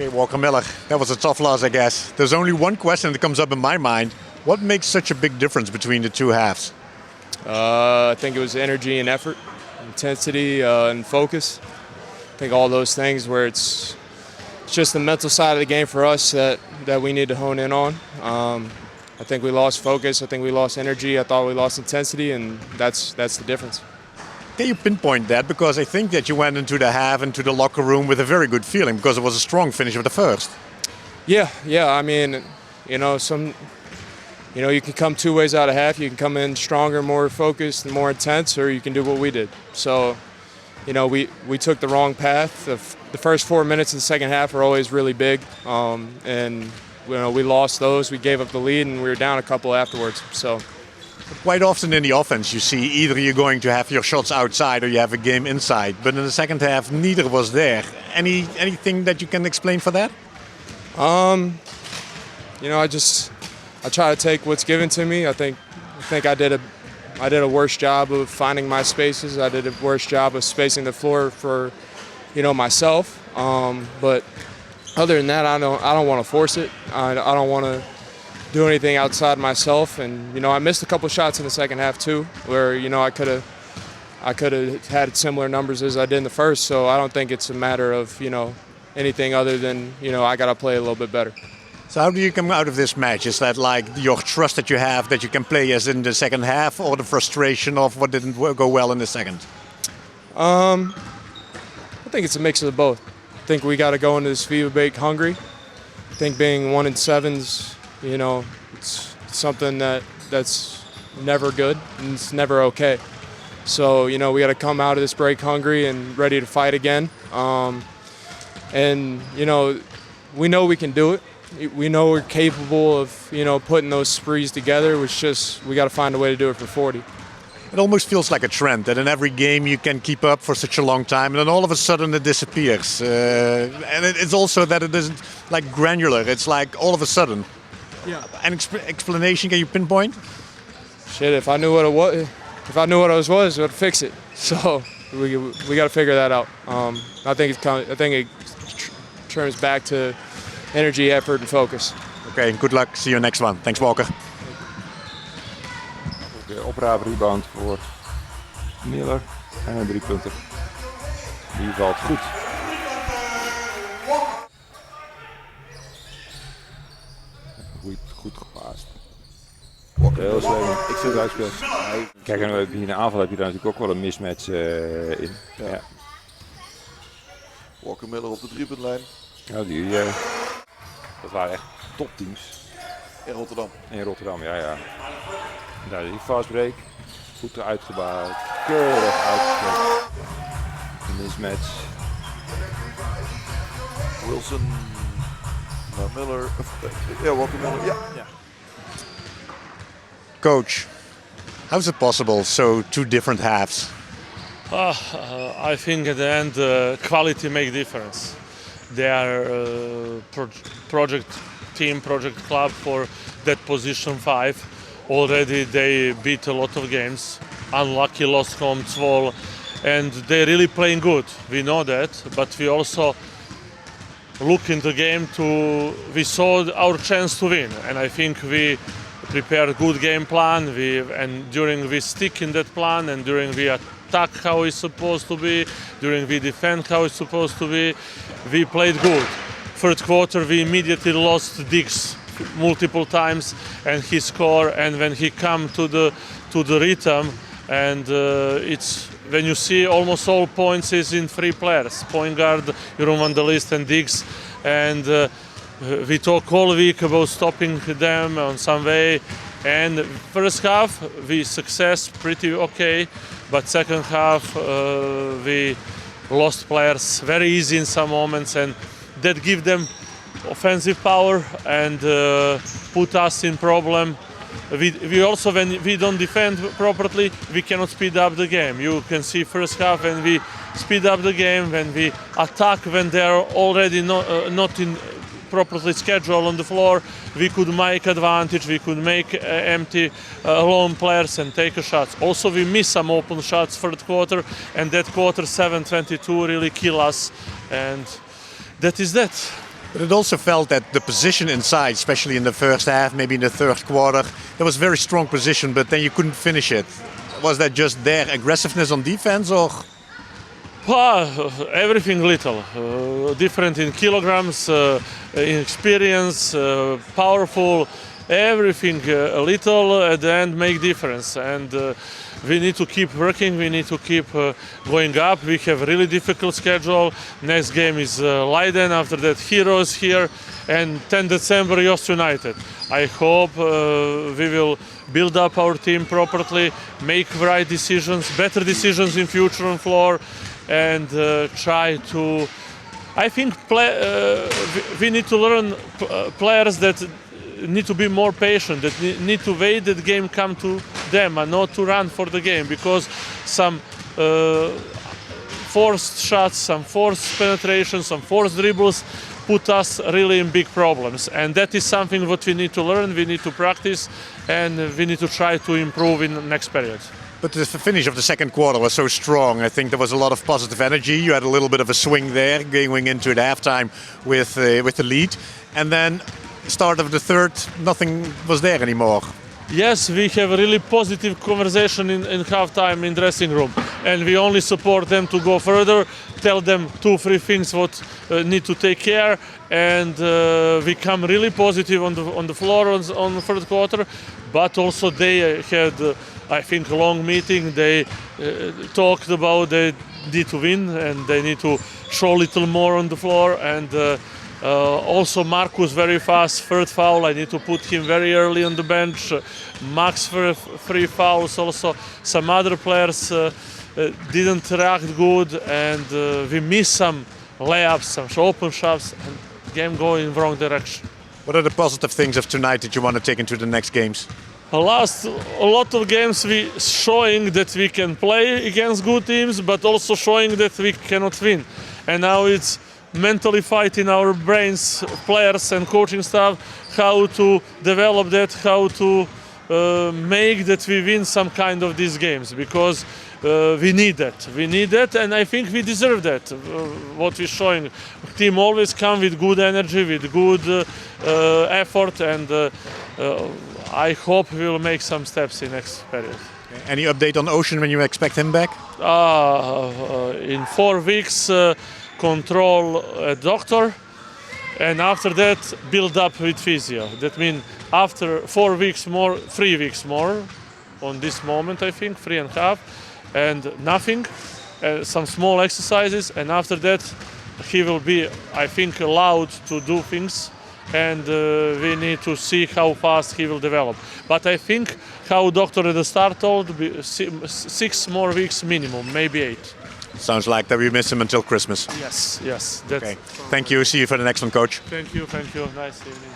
Okay, Walker Miller, that was a tough loss, I guess. There's only one question that comes up in my mind. What makes such a big difference between the two halves? I think it was energy and effort, intensity and focus. I think all those things where it's just the mental side of the game for us that we need to hone in on. I think we lost focus. I think we lost energy. I thought we lost intensity, and that's the difference. Can you pinpoint that? Because I think that you went into the half, into the locker room with a very good feeling because it was a strong finish of the first. Yeah. I mean, you can come two ways out of half. You can come in stronger, more focused, and more intense, or you can do what we did. So, we took the wrong path. The first 4 minutes of the second half are always really big, and we lost those. We gave up the lead, and we were down a couple afterwards. So. Quite often in the offense, you see either you're going to have your shots outside or you have a game inside. But in the second half, neither was there. Anything that you can explain for that? I try to take what's given to me. I think I did a worse job of finding my spaces. I did a worse job of spacing the floor for, myself. But other than that, I don't want to force it. I don't want to do anything outside myself, and I missed a couple shots in the second half too, where I could have had similar numbers as I did in the first. So I don't think it's a matter of anything other than I got to play a little bit better. So how do you come out of this match? Is that like your trust that you have that you can play as in the second half, or the frustration of what didn't go well in the second? I think it's a mix of both. I think we got to go into this FIBA break hungry. I think being 1-7's it's something that's never good and it's never okay. So, we got to come out of this break hungry and ready to fight again. And we know we can do it. We know we're capable of, putting those sprees together. It's just we got to find a way to do it for 40. It almost feels like a trend that in every game you can keep up for such a long time and then all of a sudden it disappears. And it's also that it isn't like granular. It's like all of a sudden. Yeah. An explanation? Can you pinpoint? Shit, if I knew what it was, I would fix it. So we got to figure that out. I think it turns back to energy, effort, and focus. Okay, good luck. See you next one. Thanks, Walker. De opraaprebound voor Miller en een 3-punter. Die valt goed. Goed gepaast. Heel slim. Ik vind het uitspeel. Kijk, en in de aanval heb je daar natuurlijk ook wel een mismatch in. Ja. Walker Miller op de driepuntlijn. Ja, dat waren echt topteams. In Rotterdam. In Rotterdam, ja. Nou, die fastbreak. Goed uitgebouwd. Keurig uitgespeeld. Een mismatch. Wilson. Miller. Ja, Walker Miller. Ja. Coach, how is it possible? So two different halves. I think at the end quality make difference. They are project club for that position 5. Already they beat a lot of games. Unlucky lost home 12, and they really playing good. We know that, but we also look in the game we saw our chance to win, and I think we prepared a good game plan. We stick in that plan, and during we attack how it's supposed to be, during we defend how it's supposed to be, we played good. First quarter we immediately lost Diggs multiple times, and he scored. And when he come to the rhythm, and it's when you see almost all points is in 3 players: point guard Jeroen van der List and Diggs, and we talk all week about stopping them on some way. And first half we success pretty okay, but second half we lost players very easy in some moments, and that give them offensive power and put us in problem. We also, when we don't defend properly, we cannot speed up the game. You can see first half when we speed up the game, when we attack, when they are already not in properly scheduled on the floor, we could make advantage, we could make empty lone players and take a shots. Also we miss some open shots for the quarter, and that quarter 7-22 really kill us, and that is that. But it also felt that the position inside, especially in the first half, maybe in the third quarter, there was very strong position, but then you couldn't finish it. Was that just their aggressiveness on defense, or? Everything little, different in kilograms, in experience, powerful, everything a little at the end make difference. And we need to keep working, we need to keep going up. We have a really difficult schedule. Next game is Leiden, after that Heroes here, and 10 December Yost United. I hope we will build up our team properly, make right decisions, better decisions in future on floor, and try to. I think we need to learn players that need to be more patient, that need to wait that game come to them and not to run for the game, because some forced shots, some forced penetration, some forced dribbles put us really in big problems. And that is something what we need to learn, we need to practice, and we need to try to improve in the next period. But the finish of the second quarter was so strong. I think there was a lot of positive energy. You had a little bit of a swing there, going into the halftime with the lead. And then start of the third, nothing was there anymore. Yes, we have a really positive conversation in halftime in dressing room, and we only support them to go further, tell them 2-3 things what need to take care, and we come really positive on the floor on the third quarter. But also they had, I think, a long meeting. They talked about they need to win and they need to show a little more on the floor. And also Marcus very fast, third foul. I need to put him very early on the bench. Max for 3 fouls. Also some other players didn't react good, and we missed some layups, some open shots, and game going in the wrong direction. What are the positive things of tonight that you want to take into the next games? A lot of games we showing that we can play against good teams, but also showing that we cannot win. And now it's mentally fighting our brains, players and coaching staff, how to develop that, how to make that we win some kind of these games, because we need that. We need that, and I think we deserve that. What we're showing, team always come with good energy, with good effort, and I hope we will make some steps in next period. Any update on Ocean when you expect him back? In 4 weeks, control a doctor, and after that build up with physio. That means after 4 weeks more, 3 weeks more on this moment, I think, 3.5, and nothing, some small exercises, and after that he will be, I think, allowed to do things, and we need to see how fast he will develop. But I think how doctor at the start told, 6 more weeks minimum, maybe 8. Sounds like that we miss him until Christmas. Yes. That's okay. Thank you. See you for the next one, coach. Thank you. Nice evening.